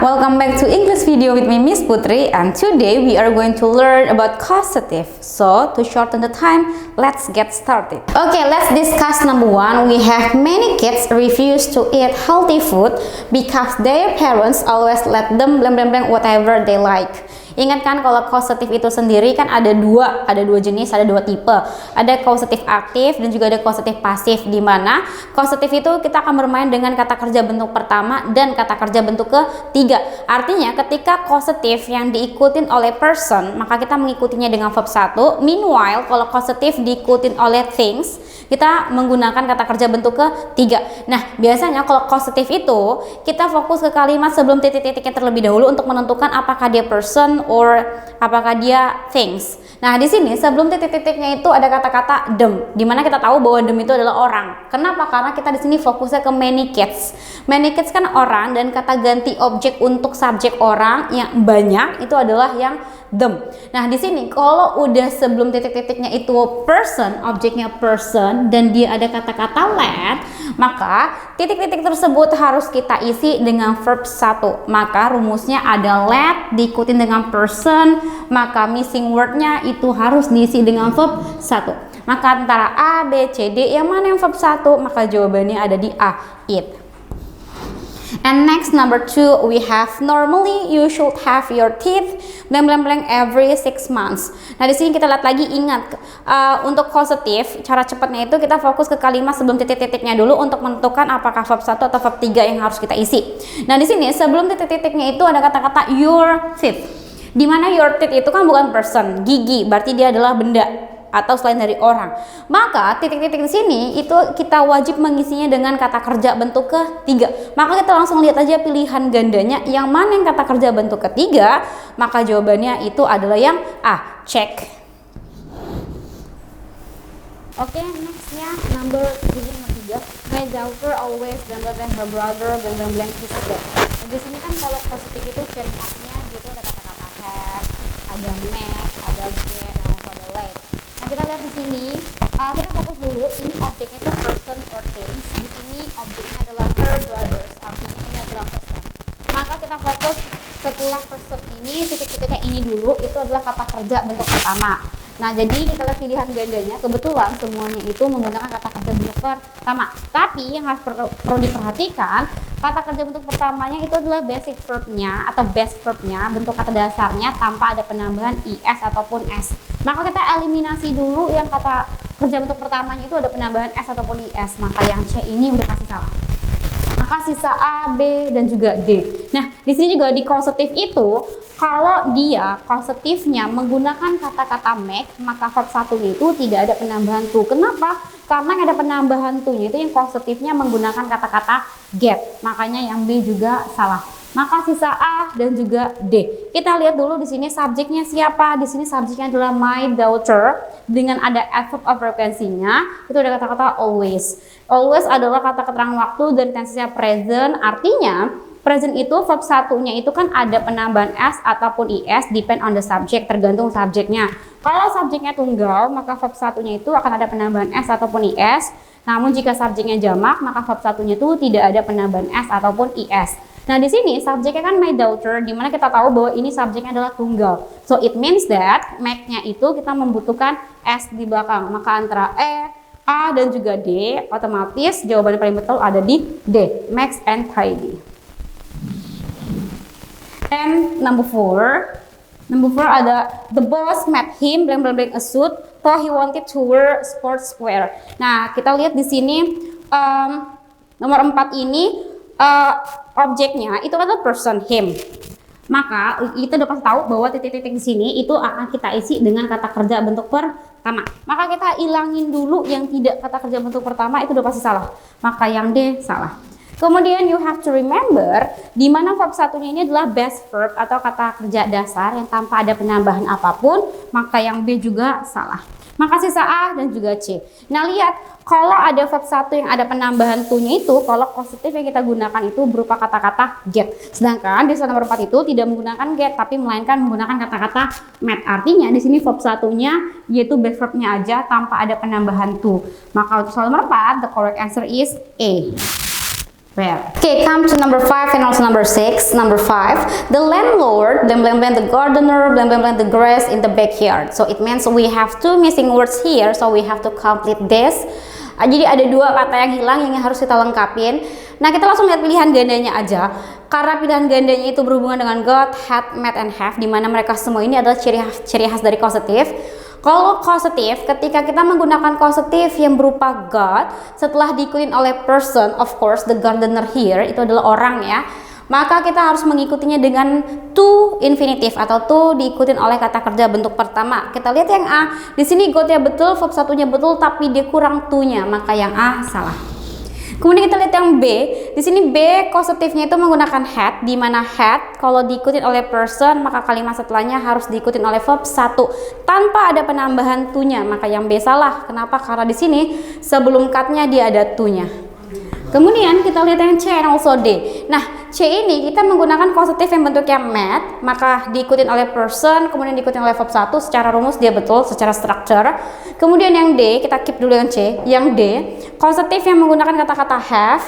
Welcome back to English video with me, Miss Putri, and today we are going to learn about causative. So, to shorten the time, let's get started. Okay, let's discuss number one. We have many kids refuse to eat healthy food because their parents always let them blank whatever they like. Ingat kan kalau causative itu sendiri kan ada dua jenis, ada dua tipe. Ada causative aktif dan juga ada causative pasif, di mana causative itu kita akan bermain dengan kata kerja bentuk pertama dan kata kerja bentuk ketiga. Artinya ketika causative yang diikutin oleh person, maka kita mengikutinya dengan verb 1. Meanwhile, kalau causative diikutin oleh things, kita menggunakan kata kerja bentuk ketiga. Nah, biasanya kalau causative itu kita fokus ke kalimat sebelum titik-titiknya terlebih dahulu untuk menentukan apakah dia person or apakah dia things. Nah, di sini sebelum titik-titiknya itu ada kata-kata them, dimana kita tahu bahwa them itu adalah orang. Kenapa? Karena kita di sini fokusnya ke many kids. Many kids kan orang, dan kata ganti objek untuk subjek orang yang banyak itu adalah yang them. Nah, di sini kalau udah sebelum titik-titiknya itu person, objeknya person, dan dia ada kata-kata let, maka titik-titik tersebut harus kita isi dengan verb 1. Maka rumusnya ada let diikutin dengan person, maka missing wordnya itu harus diisi dengan verb 1. Maka antara A, B, C, D, yang mana yang verb 1? Maka jawabannya ada di A, eat. And next, number 2, we have normally you should have your teeth every 6 months. Nah, di sini kita lihat lagi, ingat untuk causative, cara cepatnya itu kita fokus ke kalimat sebelum titik-titiknya dulu untuk menentukan apakah verb 1 atau verb 3 yang harus kita isi. Nah, di sini sebelum titik-titiknya itu ada kata-kata your teeth. Dimana your teeth itu kan bukan person, gigi, berarti dia adalah benda atau selain dari orang. Maka titik-titik di sini itu kita wajib mengisinya dengan kata kerja bentuk ketiga. Maka kita langsung lihat aja pilihan gandanya yang mana yang kata kerja bentuk ketiga, maka jawabannya itu adalah yang A, check. Oke, nextnya number 3. My daughter always blank her brother blank his dad. Nah, di sini kan kalau positif itu ciri khasnya gitu ada kata-kata have, ada make, ada get, dan ada like. Nah, kita lihat di sini, kita fokus dulu, ini objeknya itu person or things. Di sini objeknya adalah her brothers, artinya ini adalah person. Maka kita fokus setelah person ini, titik-titiknya ini dulu, itu adalah kata kerja bentuk pertama. Nah, jadi kita lihat pilihan gandanya, kebetulan semuanya itu menggunakan kata kerja bentuk pertama. Tapi yang harus perlu diperhatikan, kata kerja bentuk pertamanya itu adalah basic verbnya atau best verbnya, bentuk kata dasarnya tanpa ada penambahan is ataupun s. Maka kita eliminasi dulu yang kata kerja bentuk pertamanya itu ada penambahan s ataupun is. Maka yang C ini udah pasti salah. Maka sisa A, B, dan juga D. Nah, di sini juga di causative itu, kalau dia causatifnya menggunakan kata-kata make, maka verb 1 itu tidak ada penambahan to. Kenapa? Karena ada penambahan to-nya itu yang causatifnya menggunakan kata-kata get. Makanya yang B juga salah. Maka sisa A dan juga D. Kita lihat dulu di sini subjeknya siapa. Di sini subjeknya adalah my daughter dengan ada adverb of frequency-nya. Itu ada kata-kata always. Always adalah kata keterangan waktu dan tensinya present. Artinya present itu verb 1-nya itu kan ada penambahan s ataupun is depend on the subject, tergantung subjeknya. Kalau subjeknya tunggal, maka verb 1-nya itu akan ada penambahan s ataupun is. Namun jika subjeknya jamak, maka verb 1-nya itu tidak ada penambahan s ataupun is. Nah, di sini subjeknya kan my daughter, dimana kita tahu bahwa ini subjeknya adalah tunggal. So it means that make-nya itu kita membutuhkan s di belakang. Maka antara E, A, dan juga D, otomatis jawaban yang paling betul ada di D, makes and tidy. And number 4 ada the boss met him a suit so he wanted to wear sportswear. Nah, kita lihat di sini nomor 4 ini objeknya itu adalah person him. Maka kita udah pasti tahu bahwa titik-titik di sini itu akan kita isi dengan kata kerja bentuk pertama. Maka kita ilangin dulu yang tidak kata kerja bentuk pertama, itu udah pasti salah. Maka yang D salah. Kemudian you have to remember di mana verb 1-nya ini adalah best verb atau kata kerja dasar yang tanpa ada penambahan apapun, maka yang B juga salah. Maka sisa A dan juga C. Nah, lihat kalau ada verb 1 yang ada penambahan to-nya itu, kalau positif yang kita gunakan itu berupa kata-kata get. Sedangkan di soal nomor 4 itu tidak menggunakan get, tapi melainkan menggunakan kata-kata met. Artinya di sini verb 1-nya yaitu best verb-nya aja tanpa ada penambahan to. Maka untuk soal nomor 4, the correct answer is A. Rare. Okay, come to number 5 and also number 6. Number 5, the landlord, blank blank blank, the gardener, blank blank blank, the grass in the backyard. So it means we have 2 missing words here, so we have to complete this. Jadi ada 2 kata yang hilang yang harus kita lengkapin. Nah, kita langsung lihat pilihan gandanya aja. Karena pilihan gandanya itu berhubungan dengan got, had, met, and have, di mana mereka semua ini adalah ciri khas dari causative. Kalau causative, ketika kita menggunakan causative yang berupa got, setelah diikutin oleh person, of course the gardener here itu adalah orang ya, maka kita harus mengikutinya dengan to infinitive atau to diikutin oleh kata kerja bentuk pertama. Kita lihat yang A, di sini gotnya betul, verb satunya betul, tapi dia kurang to-nya, maka yang A salah. Kemudian kita lihat yang B, di sini B causative-nya itu menggunakan had, di mana had kalau diikutin oleh person maka kalimat setelahnya harus diikutin oleh verb 1 tanpa ada penambahan to-nya, maka yang B salah. Kenapa? Karena di sini sebelum cut-nya dia ada to-nya. Kemudian kita lihat yang C and also D. Nah, C ini kita menggunakan causative yang bentuknya met, maka diikutin oleh person, kemudian diikutin oleh verb 1. Secara rumus dia betul, secara structure. Kemudian yang D, kita keep dulu yang C. Yang D, causative yang menggunakan kata-kata have,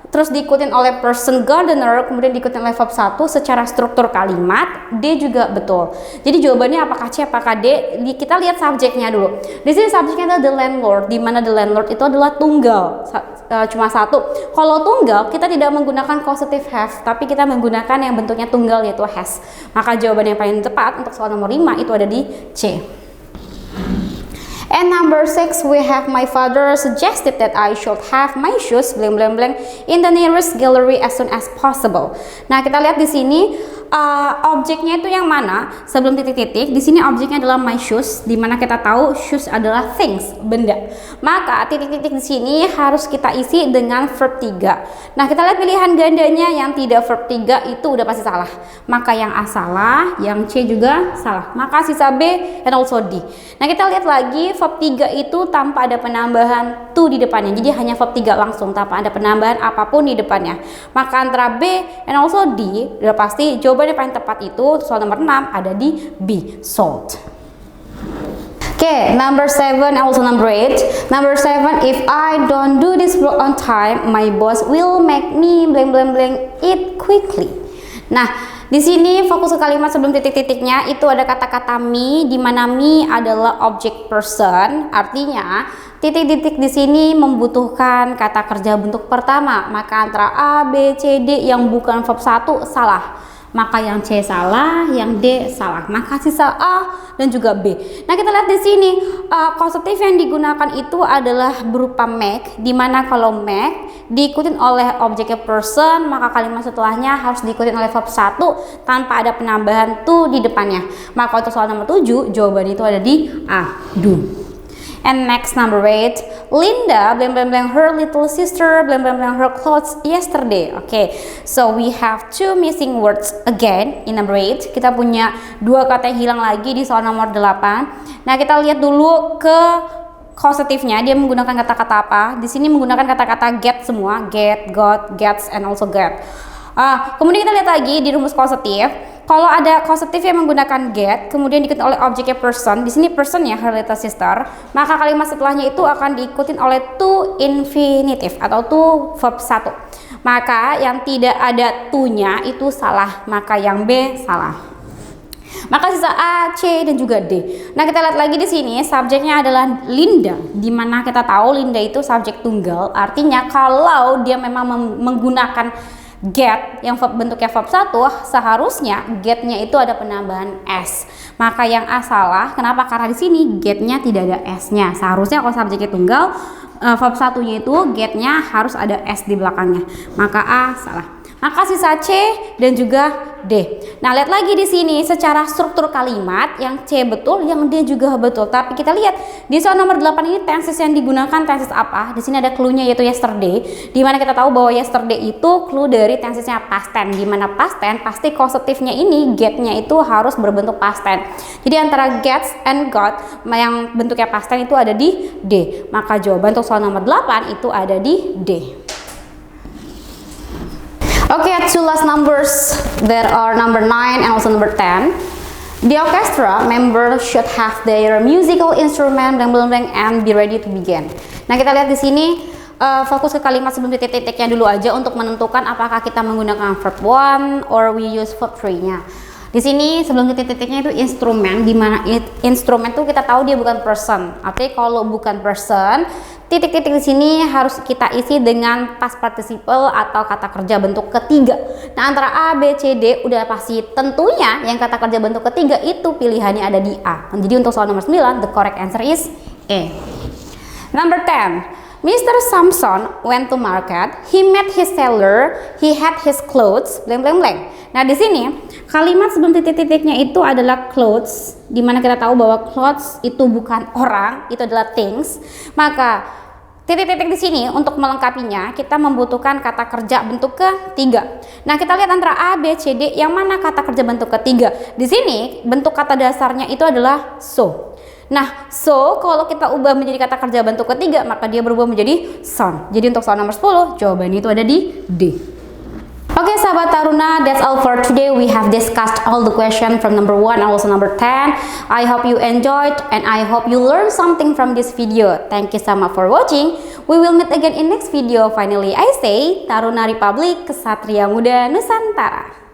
terus diikutin oleh person gardener, kemudian diikutin oleh verb 1. Secara struktur kalimat, D juga betul. Jadi jawabannya apakah C, apakah D? Kita lihat subjeknya dulu. Di sini subjeknya adalah the landlord, di mana the landlord itu adalah tunggal, cuma 1. Kalau tunggal, kita tidak menggunakan causative have, tapi kita menggunakan yang bentuknya tunggal yaitu has. Maka jawaban yang paling tepat untuk soal nomor 5 itu ada di C. And number 6, we have my father suggested that I should have my shoes blank blank blank in the nearest gallery as soon as possible. Nah, kita lihat di sini objeknya itu yang mana? Sebelum titik-titik, di sini objeknya adalah my shoes, di mana kita tahu shoes adalah things, benda. Maka titik-titik di sini harus kita isi dengan verb 3. Nah, kita lihat pilihan gandanya yang tidak verb 3 itu udah pasti salah. Maka yang A salah, yang C juga salah. Maka sisa B and also D. Nah, kita lihat lagi verb 3 itu tanpa ada penambahan to di depannya. Jadi hanya verb 3 langsung tanpa ada penambahan apapun di depannya. Maka antara B and also D udah pasti jawaban yang paling tepat itu soal nomor 6 ada di B, salt. Okay, number 7 and also number 8. Number 7, if I don't do this work on time, my boss will make me blank blank blank it quickly. Nah, di sini fokus ke kalimat sebelum titik-titiknya itu ada kata-kata me, di mana me adalah object person. Artinya titik-titik di sini membutuhkan kata kerja bentuk pertama. Maka antara A, B, C, D yang bukan verb 1 salah. Maka yang C salah, yang D salah. Maka sisa A dan juga B. Nah, kita lihat di sini causative yang digunakan itu adalah berupa make, di mana kalau make diikutin oleh objeknya person, maka kalimat setelahnya harus diikutin oleh verb 1 tanpa ada penambahan to di depannya. Maka untuk soal nomor 7 jawaban itu ada di A, do. And next number 8, Linda blank blank blank her little sister blank blank blank her clothes yesterday. Okay, so we have 2 missing words again in number 8. Kita punya 2 kata yang hilang lagi di soal nomor 8. Nah, kita lihat dulu ke causative-nya, dia menggunakan kata-kata apa? Di sini menggunakan kata-kata get semua, get, got, gets, and also get. Kemudian kita lihat lagi di rumus causative. Kalau ada causative yang menggunakan get, kemudian diikuti oleh objeknya person, di sini person ya, her little sister, maka kalimat setelahnya itu akan diikutin oleh to infinitive atau to verb 1. Maka yang tidak ada to-nya itu salah, maka yang B salah. Maka sisa A, C, dan juga D. Nah, kita lihat lagi di sini subjeknya adalah Linda, di mana kita tahu Linda itu subjek tunggal. Artinya kalau dia memang menggunakan get yang bentuknya verb 1, seharusnya getnya itu ada penambahan s. Maka yang A salah. Kenapa? Karena di sini getnya tidak ada s-nya. Seharusnya kalau subjeknya tunggal, verb 1-nya itu getnya harus ada s di belakangnya. Maka A salah. Maka sisa C dan juga D. Nah, lihat lagi di sini secara struktur kalimat yang C betul, yang D juga betul. Tapi kita lihat di soal nomor 8 ini tenses yang digunakan tenses apa? Di sini ada clue-nya yaitu yesterday. Di mana kita tahu bahwa yesterday itu clue dari tensesnya past tense. Di mana past tense pasti causative-nya ini get-nya itu harus berbentuk past tense. Jadi antara gets and got yang bentuknya past tense itu ada di D. Maka jawaban untuk soal nomor 8 itu ada di D. Okay, 2 last numbers that are number 9 and also number 10. The orchestra member should have their musical instrument blank blank blank and be ready to begin. Nah, kita lihat di sini fokus ke kalimat sebelum titik-titiknya dulu aja untuk menentukan apakah kita menggunakan verb 1 or we use verb 3-nya. Di sini sebelum titik-titiknya itu instrumen, dimana instrumen tuh kita tahu dia bukan person. Artinya kalau bukan person, titik-titik di sini harus kita isi dengan past participle atau kata kerja bentuk ketiga. Nah, antara A, B, C, D udah pasti, tentunya yang kata kerja bentuk ketiga itu pilihannya ada di A. Jadi untuk soal nomor 9, the correct answer is A. Number 10. Mr. Samson went to market. He met his seller. He had his clothes. Blank blank blank. Nah, di sini kalimat sebelum titik-titiknya itu adalah clothes, dimana kita tahu bahwa clothes itu bukan orang, itu adalah things. Maka titik-titik di sini untuk melengkapinya kita membutuhkan kata kerja bentuk ketiga. Nah, kita lihat antara A, B, C, D yang mana kata kerja bentuk ketiga. Di sini bentuk kata dasarnya itu adalah so. Nah, so kalau kita ubah menjadi kata kerja bentuk ketiga, maka dia berubah menjadi son. Jadi untuk soal nomor 10, jawabannya itu ada di D. Oke, sahabat Taruna, that's all for today. We have discussed all the questions from number 1 and also number 10. I hope you enjoyed and I hope you learned something from this video. Thank you so much for watching. We will meet again in next video. Finally, I say, Taruna Republik, Kesatria Muda Nusantara.